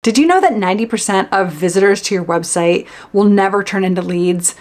Did you know that 90% of visitors to your website will never turn into leads?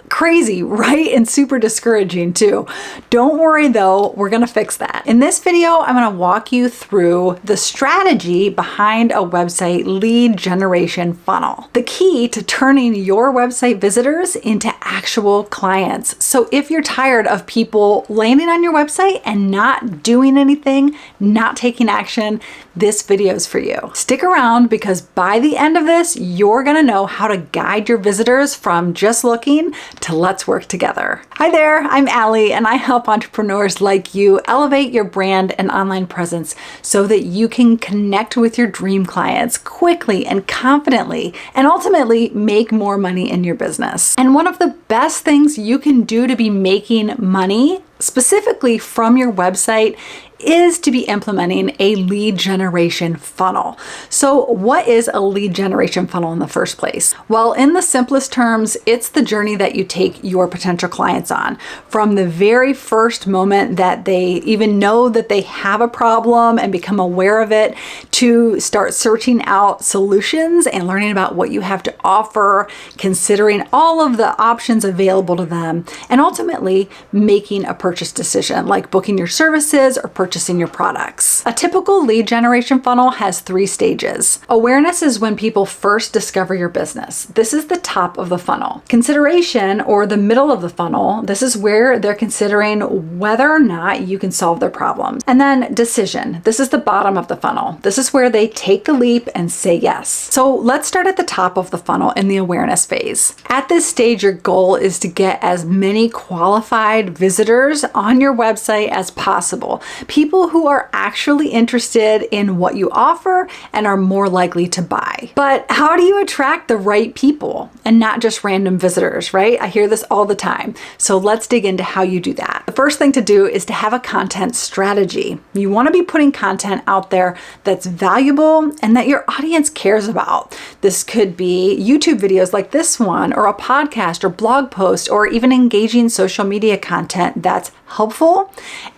Crazy, right? And super discouraging too. Don't worry though, we're gonna fix that. In this video, I'm gonna walk you through the strategy behind a website lead generation funnel. The key to turning your website visitors into actual clients. So if you're tired of people landing on your website and not doing anything, not taking action, this video is for you. Stick around because by the end of this, you're gonna know how to guide your visitors from just looking to let's work together. Hi there, I'm Alli, and I help entrepreneurs like you elevate your brand and online presence so that you can connect with your dream clients quickly and confidently, and ultimately make more money in your business. And one of the best things you can do to be making money specifically from your website is to be implementing a lead generation funnel. So what is a lead generation funnel in the first place? Well, in the simplest terms, it's the journey that you take your potential clients on from the very first moment that they even know that they have a problem and become aware of it to start searching out solutions and learning about what you have to offer, considering all of the options available to them, and ultimately making a purchase decision like booking your services or purchasing your products. A typical lead generation funnel has 3 stages. Awareness is when people first discover your business. This is the top of the funnel. Consideration, or the middle of the funnel, this is where they're considering whether or not you can solve their problems. And then decision. This is the bottom of the funnel. This is where they take the leap and say yes. So let's start at the top of the funnel in the awareness phase. At this stage, your goal is to get as many qualified visitors on your website as possible. People who are actually interested in what you offer and are more likely to buy. But how do you attract the right people and not just random visitors, right? I hear this all the time. So let's dig into how you do that. The first thing to do is to have a content strategy. You want to be putting content out there that's valuable and that your audience cares about. This could be YouTube videos like this one, or a podcast or blog post, or even engaging social media content that's helpful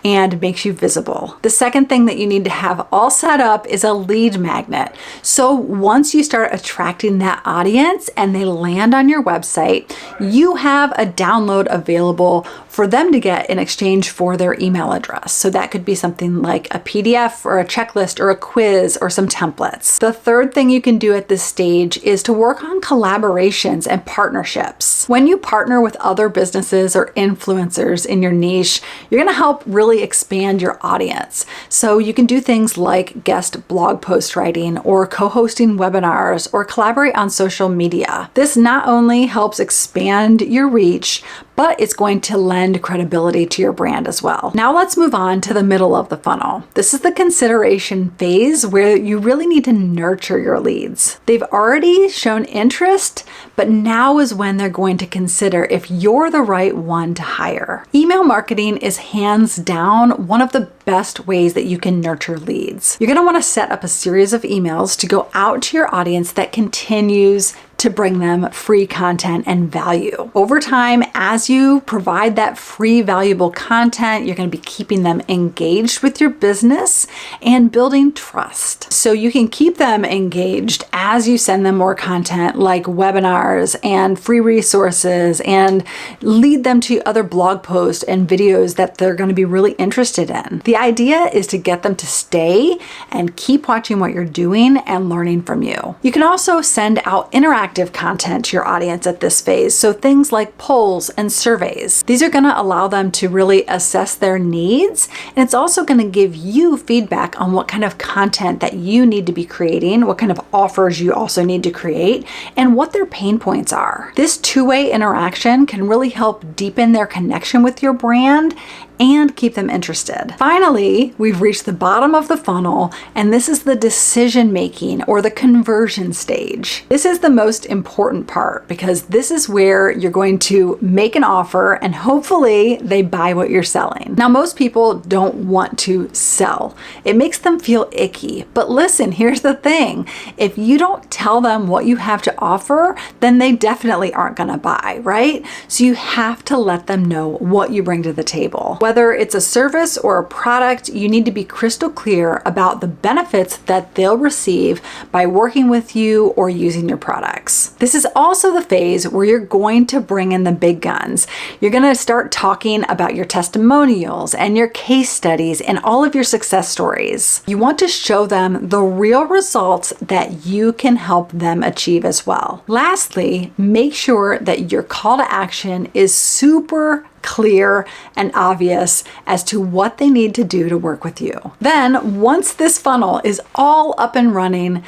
and makes you visible. The second thing that you need to have all set up is a lead magnet. So once you start attracting that audience and they land on your website, you have a download available for them to get in exchange for their email address. So that could be something like a PDF or a checklist or a quiz or some templates. The third thing you can do at this stage is to work on collaborations and partnerships. When you partner with other businesses or influencers in your niche, you're going to help really expand your audience. So you can do things like guest blog post writing or co-hosting webinars or collaborate on social media. This not only helps expand your reach, but it's going to lend credibility to your brand as well. Now let's move on to the middle of the funnel. This is the consideration phase where you really need to nurture your leads. They've already shown interest, but now is when they're going to consider if you're the right one to hire. Email marketing is hands down one of the best ways that you can nurture leads. You're going to want to set up a series of emails to go out to your audience that continues to bring them free content and value. Over time, as you provide that free, valuable content, you're going to be keeping them engaged with your business and building trust. So you can keep them engaged as you send them more content like webinars and free resources, and lead them to other blog posts and videos that they're going to be really interested in. The idea is to get them to stay and keep watching what you're doing and learning from you. You can also send out interactive content to your audience at this phase. So things like polls and surveys. These are going to allow them to really assess their needs. And it's also going to give you feedback on what kind of content that you need to be creating, what kind of offers you also need to create, and what their pain points are. This two-way interaction can really help deepen their connection with your brand and keep them interested. Finally, we've reached the bottom of the funnel, and this is the decision making or the conversion stage. This is the most important part because this is where you're going to make an offer and hopefully they buy what you're selling. Now, most people don't want to sell. It makes them feel icky. But listen, here's the thing. If you don't tell them what you have to offer, then they definitely aren't going to buy, right? So you have to let them know what you bring to the table. Whether it's a service or a product, you need to be crystal clear about the benefits that they'll receive by working with you or using your products. This is also the phase where you're going to bring in the big guns. You're going to start talking about your testimonials and your case studies and all of your success stories. You want to show them the real results that you can help them achieve as well. Lastly, make sure that your call to action is super clear and obvious as to what they need to do to work with you. Then, once this funnel is all up and running,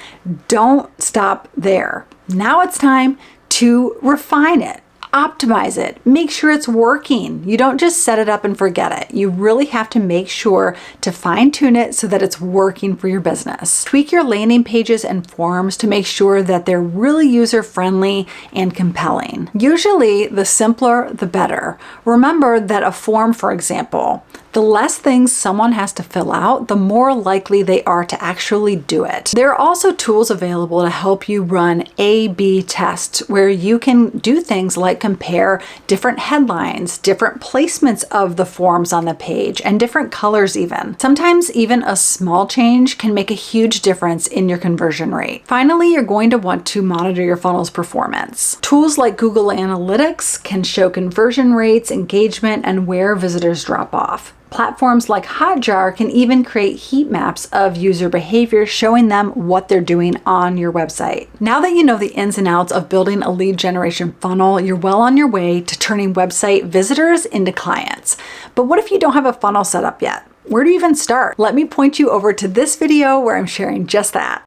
don't stop there. Now it's time to refine it. Optimize it. Make sure it's working. You don't just set it up and forget it. You really have to make sure to fine tune it so that it's working for your business. Tweak your landing pages and forms to make sure that they're really user friendly and compelling. Usually, the simpler, the better. Remember that a form, for example, the less things someone has to fill out, the more likely they are to actually do it. There are also tools available to help you run A/B tests where you can do things like compare different headlines, different placements of the forms on the page, and different colors even. Sometimes even a small change can make a huge difference in your conversion rate. Finally, you're going to want to monitor your funnel's performance. Tools like Google Analytics can show conversion rates, engagement, and where visitors drop off. Platforms like Hotjar can even create heat maps of user behavior, showing them what they're doing on your website. Now that you know the ins and outs of building a lead generation funnel, you're well on your way to turning website visitors into clients. But what if you don't have a funnel set up yet? Where do you even start? Let me point you over to this video where I'm sharing just that.